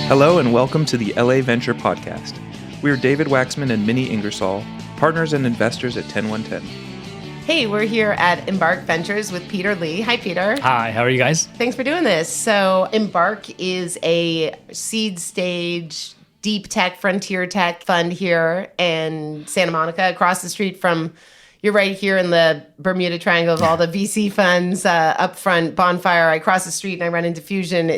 Hello and welcome to the LA Venture Podcast. We are David Waxman and Minnie Ingersoll, partners and investors at TenOneTen. Hey, we're here at Embark Ventures with Peter Lee. Hi, Peter. Hi, how are you guys? Thanks for doing this. So Embark is a seed stage, deep tech, frontier tech fund here in Santa Monica, across the street from, you're right here in the Bermuda Triangle of all the VC funds, up front, Bonfire. I cross the street and I run into Fusion.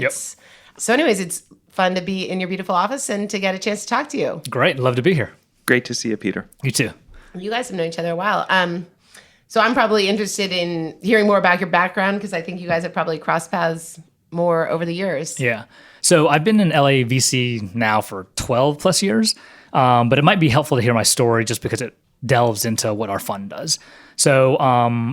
So anyways, it's fun to be in your beautiful office and to get a chance to talk to you. Great, love to be here. Great to see you, Peter. You too. You guys have known each other a while. So I'm probably interested in hearing more about your background because I think you guys have probably crossed paths more over the years. Yeah. So I've been in LA VC now for 12 plus years, but it might be helpful to hear my story just because it delves into what our fund does. So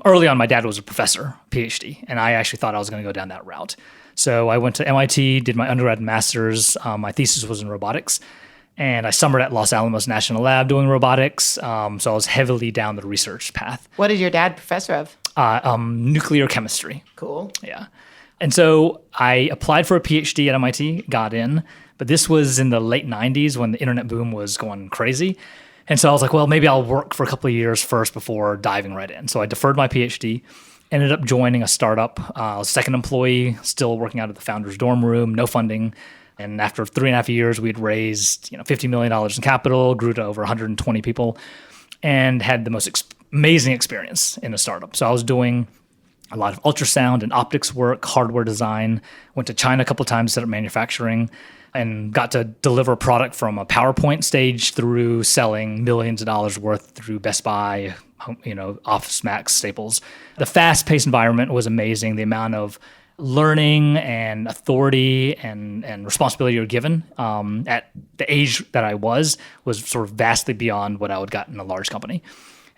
early on, my dad was a professor, PhD, and I actually thought I was going to go down that route. So I went to MIT, did my undergrad and master's. My thesis was in robotics. And I summered at Los Alamos National Lab doing robotics. So I was heavily down the research path. What is your dad professor of? Nuclear chemistry. Cool. Yeah. And so I applied for a PhD at MIT, got in, but this was in the late 90s when the internet boom was going crazy. And so I was like, well, maybe I'll work for a couple of years first before diving right in. So I deferred my PhD, ended up joining a startup. I was second employee, still working out of the founder's dorm room, no funding. And after 3.5 years, we'd raised $50 million in capital, grew to over 120 people, and had the most amazing experience in a startup. So I was doing a lot of ultrasound and optics work, hardware design, went to China a couple of times to set up manufacturing, and got to deliver a product from a PowerPoint stage through selling millions of dollars worth through Best Buy, Office Max, Staples. The fast-paced environment was amazing. The amount of learning and authority and responsibility you're given at the age that I was sort of vastly beyond what I would got in a large company.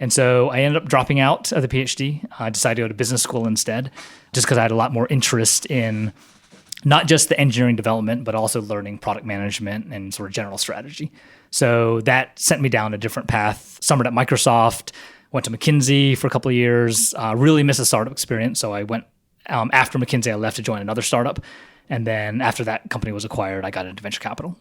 And so I ended up dropping out of the PhD. I decided to go to business school instead, just because I had a lot more interest in not just the engineering development, but also learning product management and sort of general strategy. So that sent me down a different path. Summered at Microsoft, went to McKinsey for a couple of years, really missed the startup experience. So I went after McKinsey, I left to join another startup. And then after that company was acquired, I got into venture capital.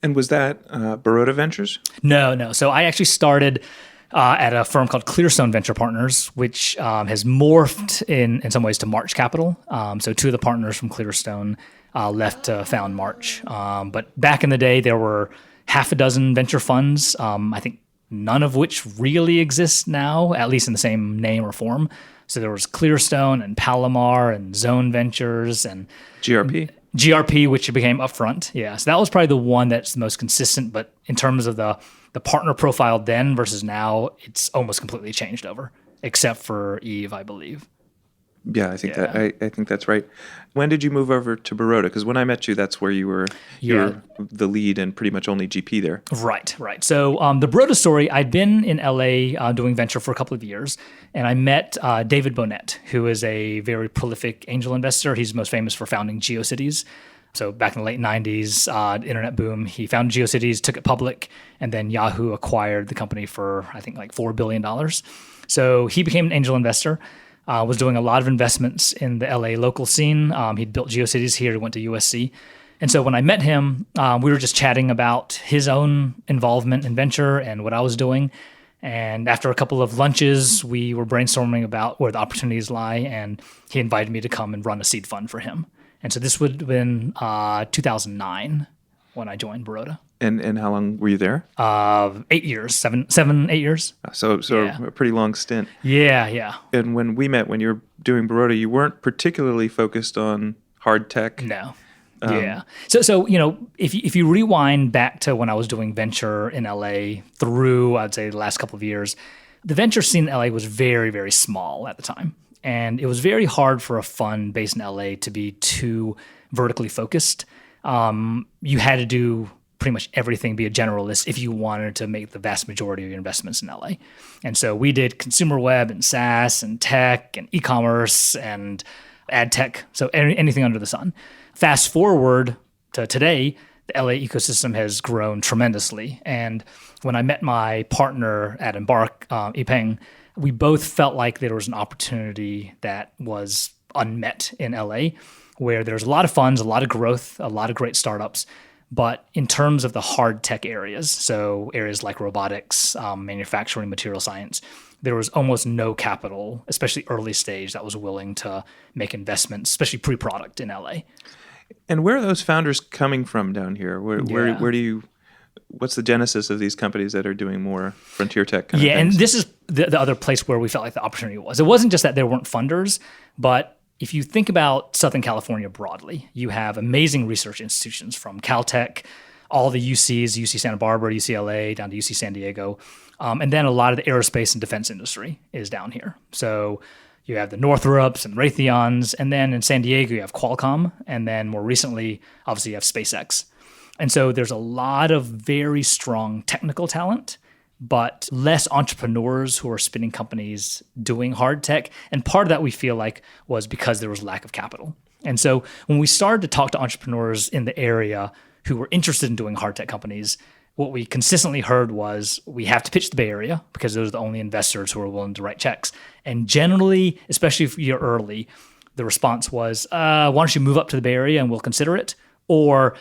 And was that Baroda Ventures? No. So I actually started at a firm called Clearstone Venture Partners, which has morphed in some ways to March Capital. So two of the partners from Clearstone left to found March. But back in the day, there were half a dozen venture funds, I think none of which really exist now, at least in the same name or form. So there was Clearstone and Palomar and Zone Ventures and GRP, which became Upfront. Yeah, so that was probably the one that's the most consistent. But in terms of the partner profile then versus now, it's almost completely changed over, except for Eve, I believe. Yeah, I think I think that's right. When did you move over to Baroda? Because when I met you, that's where you were the lead and pretty much only GP there. Right. So the Baroda story, I'd been in LA doing venture for a couple of years, and I met David Bonnet, who is a very prolific angel investor. He's most famous for founding GeoCities. So back in the late 90s, internet boom, he founded GeoCities, took it public, and then Yahoo acquired the company for, I think, like $4 billion. So he became an angel investor. Was doing a lot of investments in the LA local scene. He'd built GeoCities here. He went to USC. And so when I met him, we were just chatting about his own involvement in venture and what I was doing. And after a couple of lunches, we were brainstorming about where the opportunities lie. And he invited me to come and run a seed fund for him. And so this would have been 2009 when I joined Baroda. And how long were you there? 8 years, 8 years. So a pretty long stint. Yeah. And when we met, when you were doing Baroda, you weren't particularly focused on hard tech. No. Yeah. So if you rewind back to when I was doing venture in LA through, I'd say, the last couple of years, the venture scene in LA was very, very small at the time. And it was very hard for a fund based in LA to be too vertically focused. You had to do pretty much everything, be a generalist if you wanted to make the vast majority of your investments in LA. And so we did consumer web and SaaS and tech and e-commerce and ad tech, so anything under the sun. Fast forward to today, the LA ecosystem has grown tremendously. And when I met my partner at Embark, Yipeng, we both felt like there was an opportunity that was unmet in LA, where there's a lot of funds, a lot of growth, a lot of great startups. But in terms of the hard tech areas, so areas like robotics, manufacturing, material science, there was almost no capital, especially early stage, that was willing to make investments, especially pre-product in LA. And where are those founders coming from down here? Where do you? What's the genesis of these companies that are doing more frontier tech kind of things? And this is the other place where we felt like the opportunity was. It wasn't just that there weren't funders, but if you think about Southern California broadly, you have amazing research institutions from Caltech, all the UCs, UC Santa Barbara, UCLA, down to UC San Diego. And then a lot of the aerospace and defense industry is down here. So you have the Northrops and Raytheons. And then in San Diego, you have Qualcomm. And then more recently, obviously, you have SpaceX. And so there's a lot of very strong technical talent, but less entrepreneurs who are spinning companies doing hard tech. And part of that we feel like was because there was lack of capital. And so when we started to talk to entrepreneurs in the area who were interested in doing hard tech companies, what we consistently heard was we have to pitch the Bay Area because those are the only investors who are willing to write checks. And generally, especially if you're early, the response was, why don't you move up to the Bay Area and we'll consider it? Or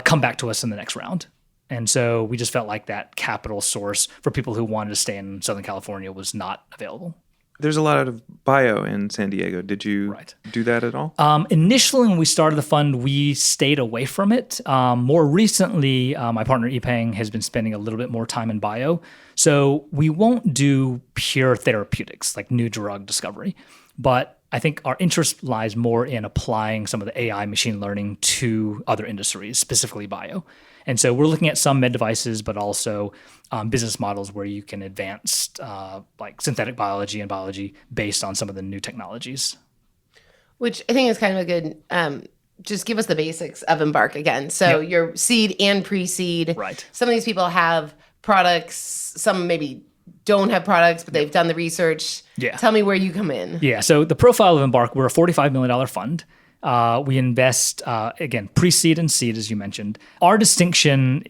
come back to us in the next round. And so we just felt like that capital source for people who wanted to stay in Southern California was not available. There's a lot of bio in San Diego. Did you do that at all? Initially, when we started the fund, we stayed away from it. More recently, my partner Ipeng has been spending a little bit more time in bio. So we won't do pure therapeutics, like new drug discovery. But I think our interest lies more in applying some of the AI machine learning to other industries, specifically bio. And so we're looking at some med devices, but also business models where you can advance like synthetic biology and biology based on some of the new technologies. Which I think is kind of a good, just give us the basics of Embark again. So you're seed and pre-seed. Right. Some of these people have products, some maybe don't have products, but they've done the research. Yeah. Tell me where you come in. Yeah. So the profile of Embark, we're a $45 million fund. We invest, again, pre-seed and seed, as you mentioned. Our distinction,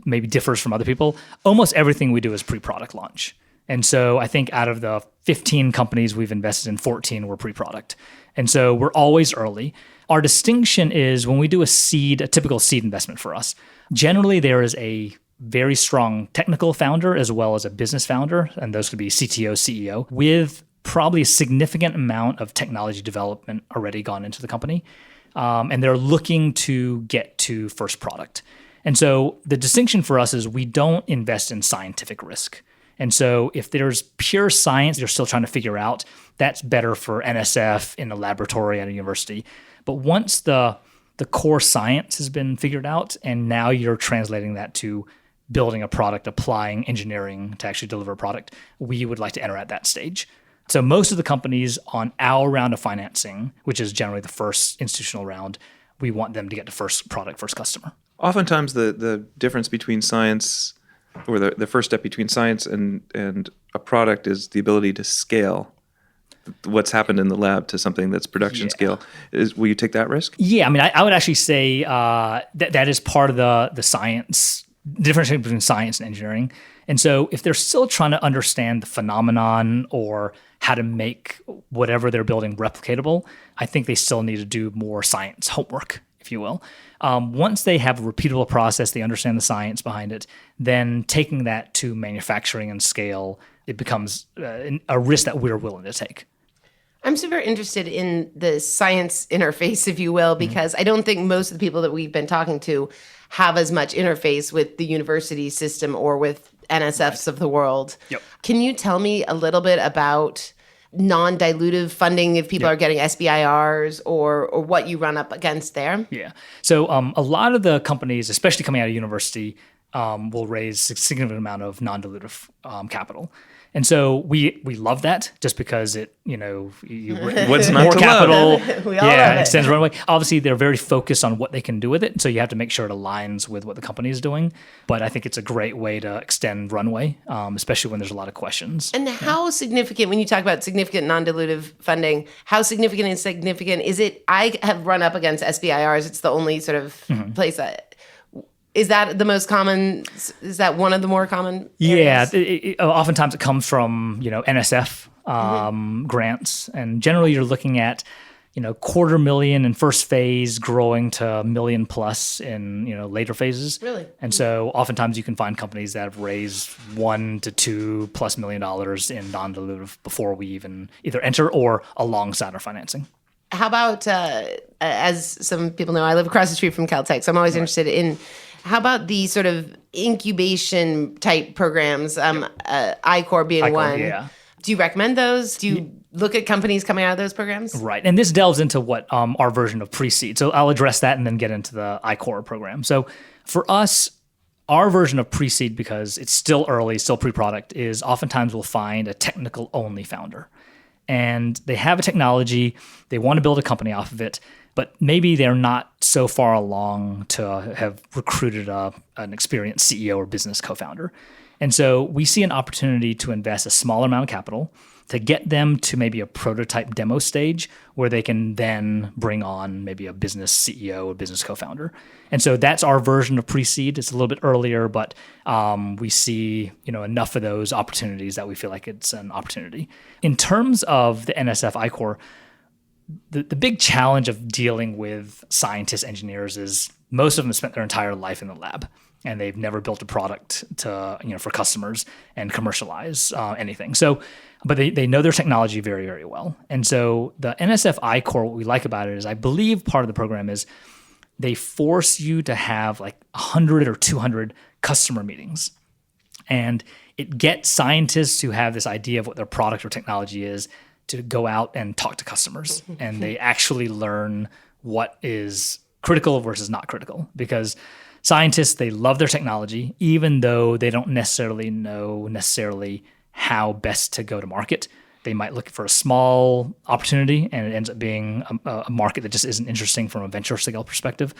maybe differs from other people. Almost everything we do is pre-product launch. And so I think out of the 15 companies we've invested in, 14 were pre-product. And so we're always early. Our distinction is when we do a typical seed investment for us, generally there is a very strong technical founder as well as a business founder, and those could be CTO, CEO, with probably a significant amount of technology development already gone into the company. And they're looking to get to first product. And so the distinction for us is we don't invest in scientific risk. And so if there's pure science you're still trying to figure out, that's better for NSF in a laboratory at a university. But once the core science has been figured out, and now you're translating that to building a product, applying engineering to actually deliver a product, we would like to enter at that stage. So most of the companies on our round of financing, which is generally the first institutional round, we want them to get to first product, first customer. Oftentimes the difference between science, or the first step between science and a product, is the ability to scale what's happened in the lab to something that's production scale. Will you take that risk? Yeah, I mean, I would actually say that is part of the science, difference between science and engineering. And so if they're still trying to understand the phenomenon or how to make whatever they're building replicatable, I think they still need to do more science homework, if you will. Once they have a repeatable process, they understand the science behind it, then taking that to manufacturing and scale, it becomes a risk that we're willing to take. I'm super interested in the science interface, if you will, because I don't think most of the people that we've been talking to have as much interface with the university system or with NSFs of the world. Yep. Can you tell me a little bit about non-dilutive funding if people are getting SBIRs or what you run up against there? Yeah. So a lot of the companies, especially coming out of university, will raise a significant amount of non-dilutive capital. And so we love that just because it, what's not more to capital, We all love it. extends runway. Obviously, they're very focused on what they can do with it. So you have to make sure it aligns with what the company is doing. But I think it's a great way to extend runway, especially when there's a lot of questions. And how significant, when you talk about significant non-dilutive funding, how significant is it? I have run up against SBIRs. It's the only sort of place that... Is that the most common? Is that one of the more common areas? Yeah, oftentimes it comes from NSF grants, and generally you're looking at $250,000 in first phase, growing to $1 million plus in later phases. Really? And so oftentimes you can find companies that have raised $1 to $2+ million in non-dilutive before we even either enter or alongside our financing. How about, as some people know, I live across the street from Caltech, so I'm always interested in, how about the sort of incubation type programs, I-Core being one? Yeah. Do you recommend those? Do you look at companies coming out of those programs? Right. And this delves into what our version of pre-seed. So I'll address that and then get into the I-Core program. So for us, our version of pre-seed, because it's still early, still pre-product, is oftentimes we'll find a technical only founder. And they have a technology, they want to build a company off of it, but maybe they're not so far along to have recruited an experienced CEO or business co-founder. And so we see an opportunity to invest a smaller amount of capital to get them to maybe a prototype demo stage where they can then bring on maybe a business CEO or business co-founder. And so that's our version of pre-seed. It's a little bit earlier, but we see enough of those opportunities that we feel like it's an opportunity. In terms of the NSF I-Core, the big challenge of dealing with scientists, engineers is most of them spent their entire life in the lab. And they've never built a product to, for customers and commercialize anything. So, but they know their technology very, very well. And so the NSF I-Core, what we like about it is, I believe part of the program is they force you to have like 100 or 200 customer meetings. And it gets scientists who have this idea of what their product or technology is to go out and talk to customers. And they actually learn what is critical versus not critical, because scientists, they love their technology, even though they don't necessarily know how best to go to market. They might look for a small opportunity and it ends up being a market that just isn't interesting from a venture scale perspective.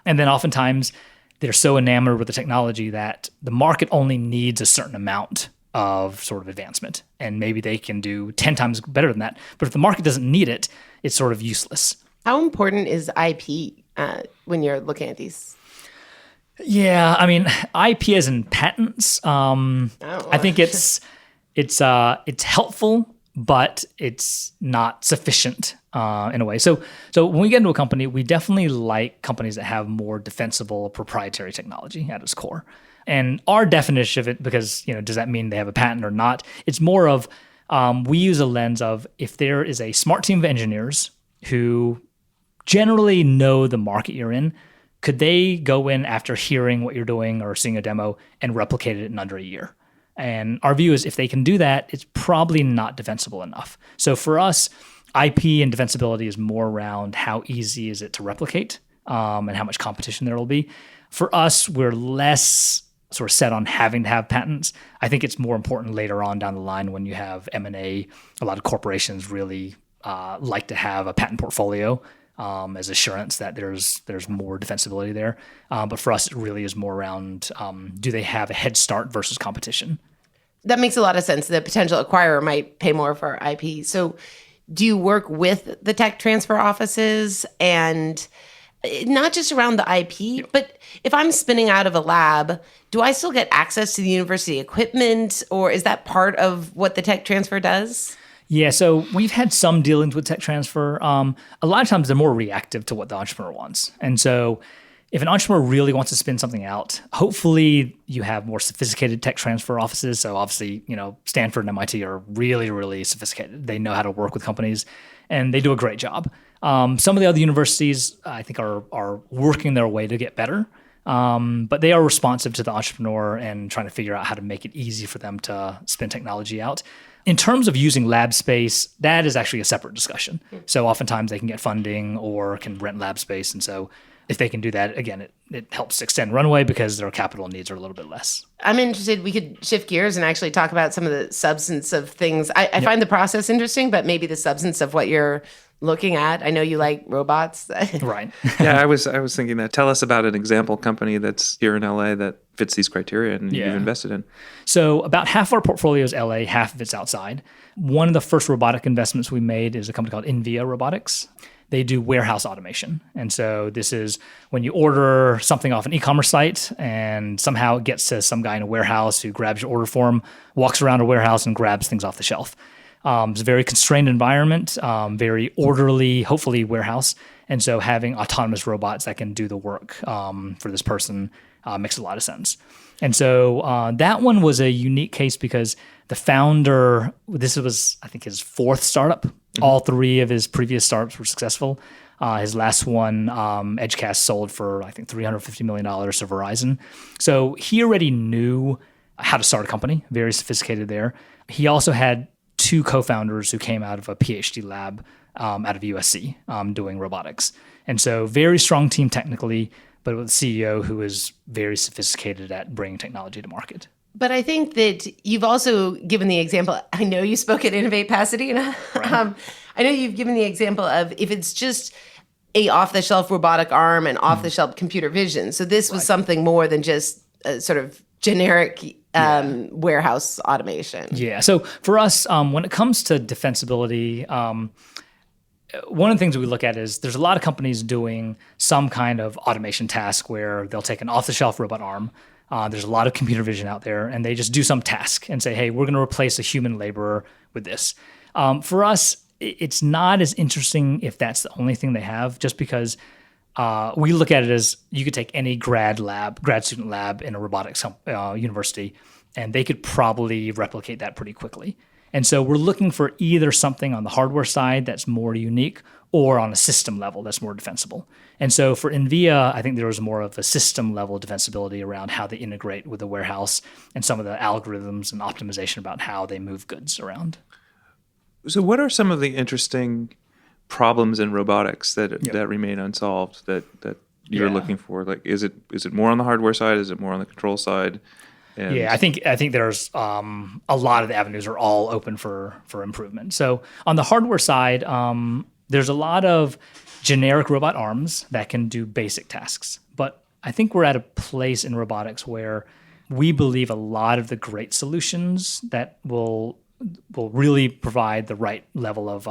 And then oftentimes they're so enamored with the technology that the market only needs a certain amount of sort of advancement. And maybe they can do 10 times better than that. But if the market doesn't need it, it's sort of useless. How important is IP when you're looking at these? Yeah, I mean, IP as in patents. I think it's helpful, but it's not sufficient in a way. So when we get into a company, we definitely like companies that have more defensible proprietary technology at its core. And our definition of it, because does that mean they have a patent or not? It's more of we use a lens of, if there is a smart team of engineers who generally know the market you're in, could they go in after hearing what you're doing or seeing a demo and replicate it in under a year? And our view is, if they can do that, it's probably not defensible enough. So for us, IP and defensibility is more around how easy is it to replicate and how much competition there will be. For us, we're less sort of set on having to have patents. I think it's more important later on down the line when you have M&A. A lot of corporations really like to have a patent portfolio as assurance that there's more defensibility there. But for us, it really is more around, do they have a head start versus competition? That makes a lot of sense. The potential acquirer might pay more for IP. So do you work with the tech transfer offices, and not just around the IP, but if I'm spinning out of a lab, do I still get access to the university equipment, or is that part of what the tech transfer does? Yeah, so we've had some dealings with tech transfer. A lot of times they're more reactive to what the entrepreneur wants. And so if an entrepreneur really wants to spin something out, hopefully you have more sophisticated tech transfer offices. So obviously, Stanford and MIT are really, really sophisticated. They know how to work with companies, and they do a great job. Some of the other universities, I think, are working their way to get better. But they are responsive to the entrepreneur and trying to figure out how to make it easy for them to spin technology out. In terms of using lab space, that is actually a separate discussion. So oftentimes they can get funding or can rent lab space. And so if they can do that, again, it helps extend runway because their capital needs are a little bit less. I'm interested, we could shift gears and actually talk about some of the substance of things. I find the process interesting, but maybe the substance of what you're looking at. I know you like robots. Right. Yeah, I was thinking that. Tell us about an example company that's here in LA that fits these criteria and you've invested in. So about half our portfolio is LA, half of it's outside. One of the first robotic investments we made is a company called Invia Robotics. They do warehouse automation. And so this is when you order something off an e-commerce site and somehow it gets to some guy in a warehouse who grabs your order form, walks around a warehouse and grabs things off the shelf. It's a very constrained environment, very orderly, hopefully warehouse. And so having autonomous robots that can do the work for this person makes a lot of sense. And so that one was a unique case because the founder, this was, I think, his fourth startup. Mm-hmm. All three of his previous startups were successful. His last one, Edgecast, sold for, I think, $350 million to Verizon. So he already knew how to start a company, very sophisticated there. He also had two co-founders who came out of a PhD lab out of USC doing robotics. And so very strong team technically, but with a CEO who is very sophisticated at bringing technology to market. But I think that you've also given the example, I know you spoke at Innovate Pasadena. Right. I know you've given the example of if it's just a off-the-shelf robotic arm and off-the-shelf computer vision. So this was something more than just a sort of generic warehouse automation. Yeah. So for us, when it comes to defensibility, one of the things that we look at is there's a lot of companies doing some kind of automation task where they'll take an off-the-shelf robot arm. There's a lot of computer vision out there, and they just do some task and say, hey, we're going to replace a human laborer with this. For us, it's not as interesting if that's the only thing they have, just because we look at it as you could take any grad student lab in a robotics university, and they could probably replicate that pretty quickly. And so we're looking for either something on the hardware side that's more unique or on a system level that's more defensible. And so for NVIDIA, I think there was more of a system level defensibility around how they integrate with the warehouse and some of the algorithms and optimization about how they move goods around. So what are some of the interesting problems in robotics that remain unsolved that you're looking for? Like, is it more on the hardware side? Is it more on the control side? I think there's a lot of the avenues are all open for improvement. So on the hardware side, there's a lot of generic robot arms that can do basic tasks. But I think we're at a place in robotics where we believe a lot of the great solutions that will really provide the right level of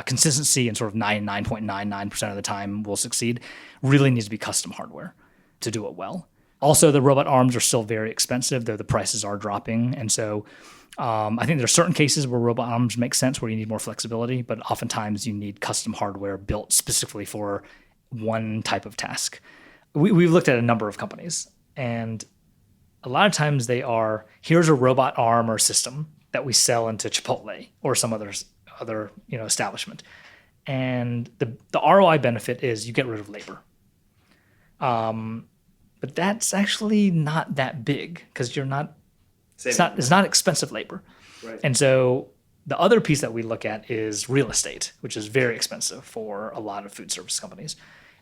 consistency and sort of 99.99% of the time will succeed really needs to be custom hardware to do it well. Also, the robot arms are still very expensive, though the prices are dropping. And so I think there are certain cases where robot arms make sense where you need more flexibility, but oftentimes you need custom hardware built specifically for one type of task. We've looked at a number of companies, and a lot of times they are, here's a robot arm or system that we sell into Chipotle or some other establishment. And the ROI benefit is you get rid of labor. But that's actually not that big because it's not expensive labor. Right. And so the other piece that we look at is real estate, which is very expensive for a lot of food service companies.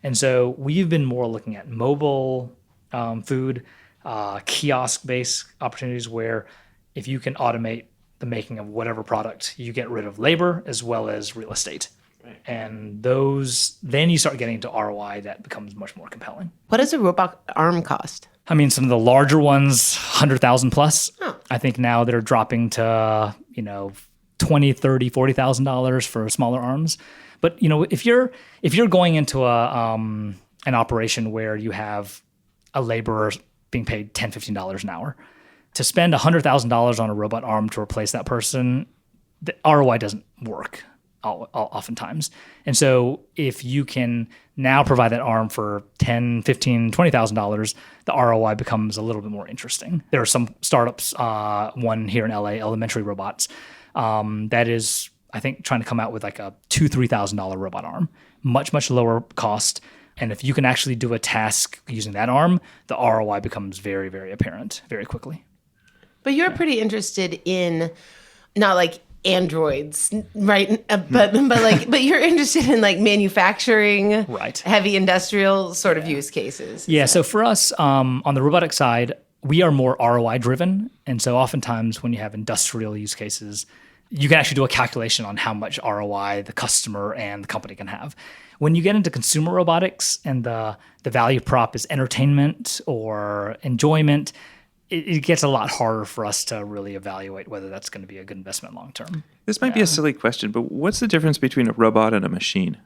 And so we've been more looking at mobile food, kiosk-based opportunities where if you can automate the making of whatever product, you get rid of labor as well as real estate. Right. And then you start getting into ROI that becomes much more compelling. What does a robot arm cost? I mean, some of the larger ones, 100,000 plus. Oh. I think now they're dropping to, $20,000, $30,000, $40,000 for smaller arms. But if you're going into an operation where you have a laborer being paid $10, $15 an hour, to spend $100,000 on a robot arm to replace that person, the ROI doesn't work oftentimes. And so if you can now provide that arm for $10, $15, $20,000, the ROI becomes a little bit more interesting. There are some startups, one here in LA, Elementary Robots, that is, I think, trying to come out with like a $2,000, $3,000 robot arm, much, much lower cost. And if you can actually do a task using that arm, the ROI becomes very, very apparent very quickly. But you're pretty interested in not like androids, right? But you're interested in like manufacturing, right? Heavy industrial sort of use cases. Yeah. So for us, on the robotic side, we are more ROI driven, and so oftentimes when you have industrial use cases, you can actually do a calculation on how much ROI the customer and the company can have. When you get into consumer robotics and the value prop is entertainment or enjoyment, it gets a lot harder for us to really evaluate whether that's going to be a good investment long term. This might be a silly question, but what's the difference between a robot and a machine?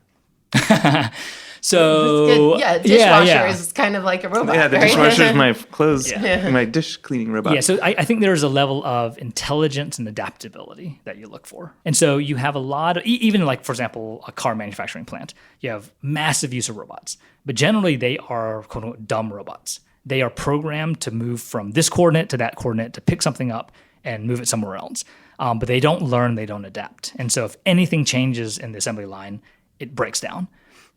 So Good. Yeah, dishwasher is kind of like a robot. Yeah, the right? dishwasher is my clothes, my dish cleaning robot. Yeah, so I think there's a level of intelligence and adaptability that you look for. And so you have a lot of, even like, for example, a car manufacturing plant, you have massive use of robots, but generally they are quote unquote dumb robots. They are programmed to move from this coordinate to that coordinate to pick something up and move it somewhere else. But they don't learn, they don't adapt. And so if anything changes in the assembly line, it breaks down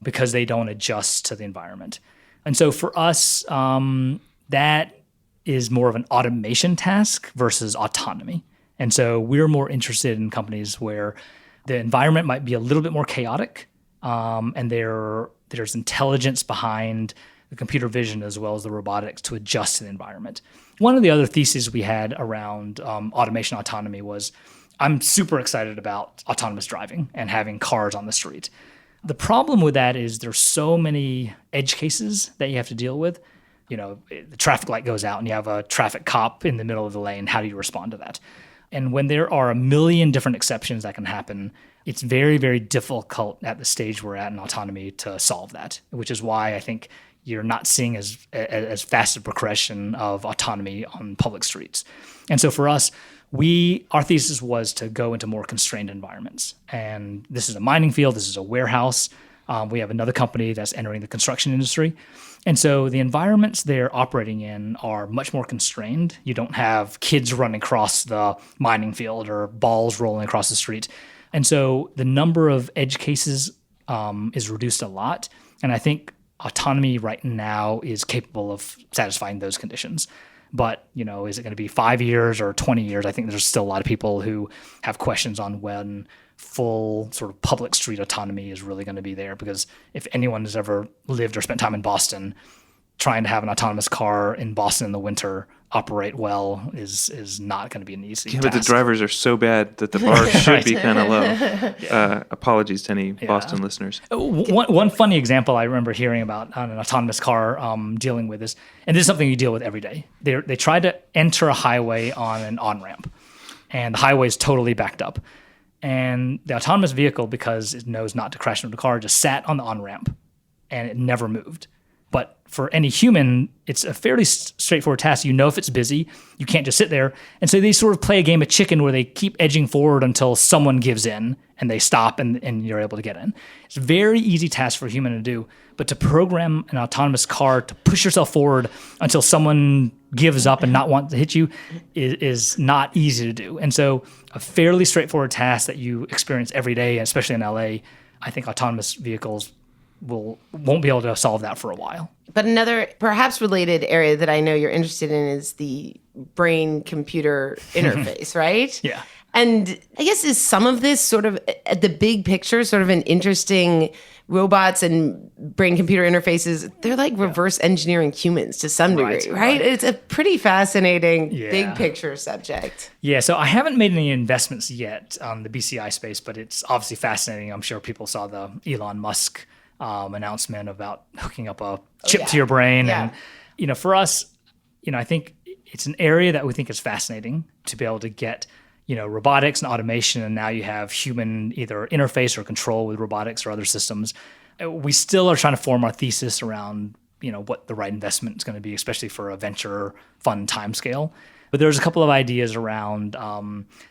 because they don't adjust to the environment. And so for us, that is more of an automation task versus autonomy. And so we're more interested in companies where the environment might be a little bit more chaotic, and there's intelligence behind the computer vision as well as the robotics to adjust to the environment. One of the other theses we had around automation autonomy was I'm super excited about autonomous driving and having cars on the street. The problem with that is there's so many edge cases that you have to deal with. You know, the traffic light goes out and you have a traffic cop in the middle of the lane. How do you respond to that? And when there are a million different exceptions that can happen, it's very, very difficult at the stage we're at in autonomy to solve that, which is why I think you're not seeing as fast a progression of autonomy on public streets. And so for us, our thesis was to go into more constrained environments. And this is a mining field, this is a warehouse. We have another company that's entering the construction industry. And so the environments they're operating in are much more constrained. You don't have kids running across the mining field or balls rolling across the street. And so the number of edge cases is reduced a lot. And I think autonomy right now is capable of satisfying those conditions. But, you know, is it going to be 5 years or 20 years? I think there's still a lot of people who have questions on when full sort of public street autonomy is really going to be there. Because if anyone has ever lived or spent time in Boston, trying to have an autonomous car in Boston in the winter operate well is not going to be an easy task. But the drivers are so bad that the bar should be kind of low. Apologies to any Boston listeners. One funny example I remember hearing about on an autonomous car dealing with this, and this is something you deal with every day. They tried to enter a highway on an on-ramp, and the highway is totally backed up. And the autonomous vehicle, because it knows not to crash into the car, just sat on the on-ramp, and it never moved. But for any human, it's a fairly straightforward task. You know if it's busy, you can't just sit there. And so they sort of play a game of chicken where they keep edging forward until someone gives in and they stop and you're able to get in. It's a very easy task for a human to do. But to program an autonomous car to push yourself forward until someone gives up and not want to hit you is not easy to do. And so a fairly straightforward task that you experience every day, especially in LA, I think autonomous vehicles won't be able to solve that for a while. But another perhaps related area that I know you're interested in is the brain-computer interface, right? Yeah. And I guess is some of this sort of at the big picture, sort of an interesting robots and brain-computer interfaces. They're like reverse engineering humans to some degree, right? It's a pretty fascinating big picture subject. Yeah, so I haven't made any investments yet on the BCI space, but it's obviously fascinating. I'm sure people saw the Elon Musk announcement about hooking up a chip to your brain. Yeah. And, you know, for us, you know, I think it's an area that we think is fascinating to be able to get, you know, robotics and automation. And now you have human either interface or control with robotics or other systems. We still are trying to form our thesis around, you know, what the right investment is going to be, especially for a venture fund timescale. But there's a couple of ideas around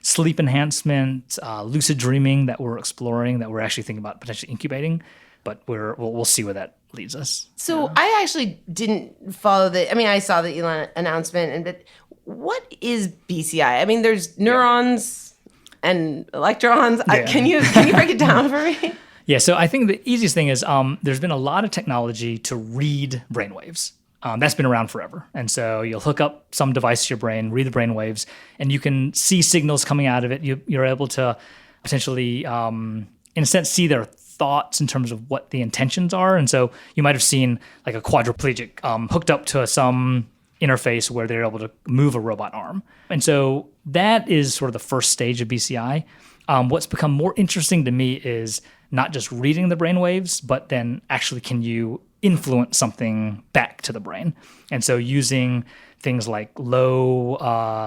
sleep enhancement, lucid dreaming that we're exploring, that we're actually thinking about potentially incubating. But we'll see where that leads us. So I actually didn't follow I saw the Elon announcement, but what is BCI? I mean, there's neurons and electrons. Yeah. Can you break it down for me? Yeah, so I think the easiest thing is there's been a lot of technology to read brainwaves. That's been around forever. And so you'll hook up some device to your brain, read the brainwaves, and you can see signals coming out of it. You're able to potentially, in a sense, see their thoughts in terms of what the intentions are. And so you might have seen like a quadriplegic hooked up to some interface where they're able to move a robot arm. And so that is sort of the first stage of BCI. What's become more interesting to me is not just reading the brain waves, but then actually can you influence something back to the brain? And so using things like low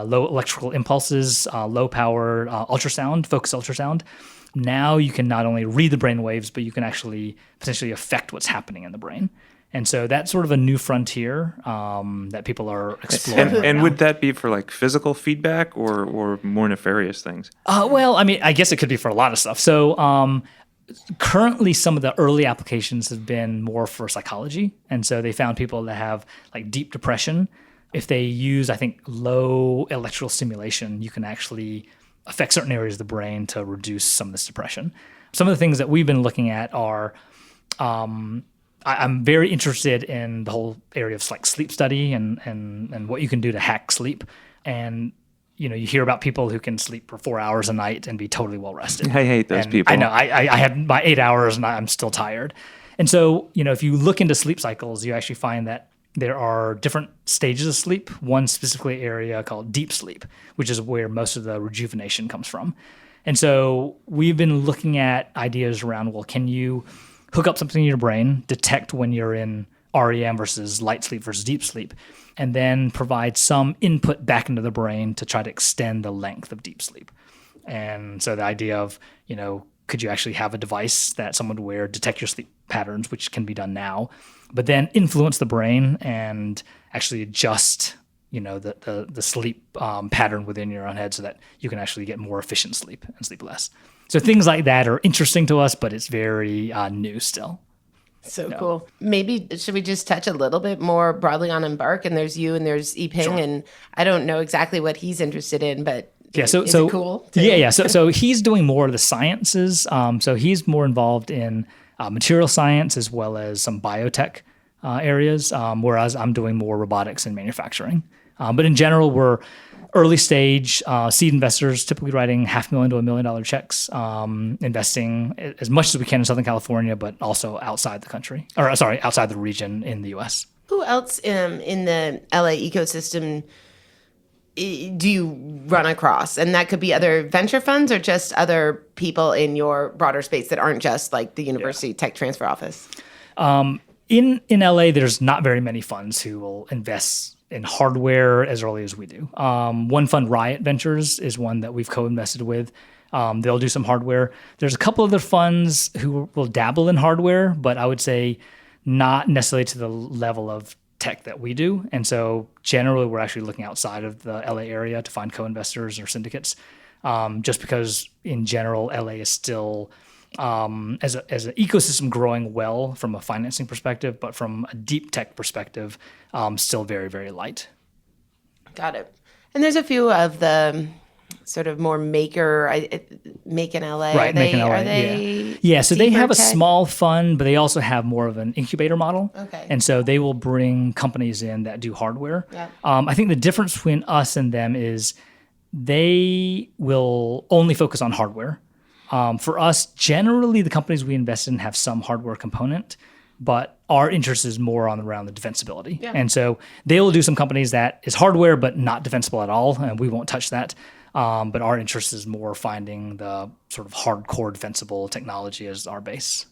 electrical impulses, low power ultrasound, focused ultrasound, now you can not only read the brain waves, but you can actually potentially affect what's happening in the brain. And so that's sort of a new frontier that people are exploring. And would that be for like physical feedback or more nefarious things? Well, I mean, I guess it could be for a lot of stuff. So currently, some of the early applications have been more for psychology. And so they found people that have like deep depression. If they use, I think, low electrical stimulation, you can actually affect certain areas of the brain to reduce some of this depression. Some of the things that we've been looking at are I'm very interested in the whole area of like sleep study and what you can do to hack sleep. And you hear about people who can sleep for 4 hours a night and be totally well rested. I hate those people. I know. I had my 8 hours and I'm still tired. And so, if you look into sleep cycles, you actually find that there are different stages of sleep. One specifically area called deep sleep, which is where most of the rejuvenation comes from. And so we've been looking at ideas around, well, can you hook up something in your brain, detect when you're in REM versus light sleep versus deep sleep, and then provide some input back into the brain to try to extend the length of deep sleep. And so the idea of, could you actually have a device that someone would wear, detect your sleep patterns, which can be done now, but then influence the brain and actually adjust, the sleep pattern within your own head so that you can actually get more efficient sleep and sleep less. So things like that are interesting to us, but it's very new still. So cool. Maybe should we just touch a little bit more broadly on Embark? And there's you and there's Yiping, Sure. and I don't know exactly what he's interested in, but is so it cool? Yeah. So he's doing more of the sciences. So he's more involved in material science as well as some biotech areas, whereas I'm doing more robotics and manufacturing. But in general, we're early stage seed investors, typically writing $500,000 to $1 million checks, investing as much as we can in Southern California, but also outside the country, outside the region in the U.S. Who else in the LA ecosystem do you run across? And that could be other venture funds or just other people in your broader space that aren't just like the University Tech Transfer Office? In LA, there's not very many funds who will invest in hardware as early as we do. One fund, Riot Ventures, is one that we've co-invested with. They'll do some hardware. There's a couple other funds who will dabble in hardware, but I would say not necessarily to the level of tech that we do. And so generally, we're actually looking outside of the LA area to find co-investors or syndicates, just because in general, LA is still, as an ecosystem, growing well from a financing perspective, but from a deep tech perspective, still very, very light. Got it. And there's a few of the sort of more Make in LA. Right, Make in LA. Are they yeah, so they have a tech? small fund, but they also have more of an incubator model. Okay. And so they will bring companies in that do hardware. Yeah. I think the difference between us and them is they will only focus on hardware. For us, generally, the companies we invest in have some hardware component, but our interest is more around the defensibility. Yeah. And so they will do some companies that is hardware, but not defensible at all, and we won't touch that. But our interest is more finding the sort of hardcore defensible technology as our base.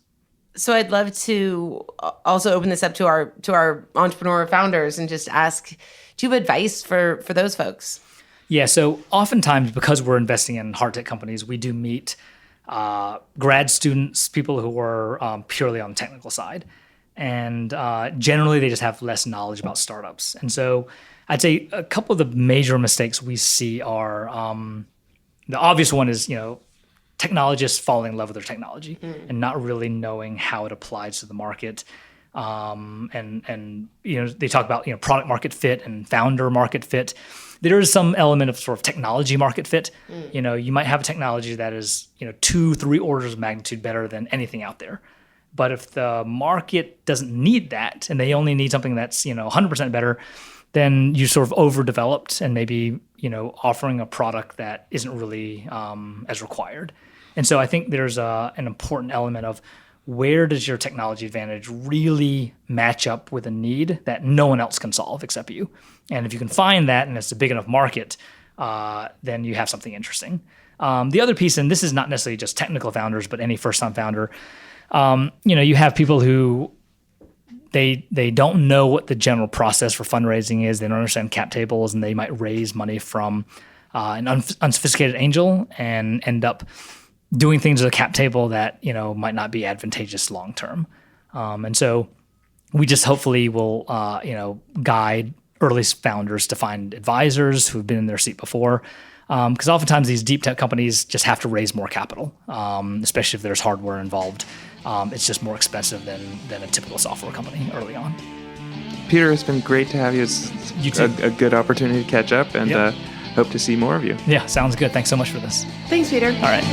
So I'd love to also open this up to our entrepreneur founders and just ask, do you have advice for those folks? Yeah, so oftentimes because we're investing in hard tech companies, we do meet grad students, people who are purely on the technical side. And generally, they just have less knowledge about startups. And so I'd say a couple of the major mistakes we see are, the obvious one is, technologists falling in love with their technology and not really knowing how it applies to the market. And they talk about, product market fit and founder market fit. There is some element of sort of technology market fit. You might have a technology that is, 2-3 orders of magnitude better than anything out there. But if the market doesn't need that and they only need something that's, 100% better, then you sort of overdeveloped and maybe, offering a product that isn't really as required. And so I think there's an important element of where does your technology advantage really match up with a need that no one else can solve except you? And if you can find that and it's a big enough market, then you have something interesting. The other piece, and this is not necessarily just technical founders, but any first-time founder, you have people who they don't know what the general process for fundraising is. They don't understand cap tables, and they might raise money from an unsophisticated angel and end up doing things at a cap table that, might not be advantageous long term. And so we just hopefully will, guide early founders to find advisors who've been in their seat before. Because oftentimes these deep tech companies just have to raise more capital, especially if there's hardware involved. It's just more expensive than a typical software company early on. Peter, it's been great to have you. It's You too. a good opportunity to catch up, and Yep. hope to see more of you. Yeah, sounds good. Thanks so much for this. Thanks, Peter. All right.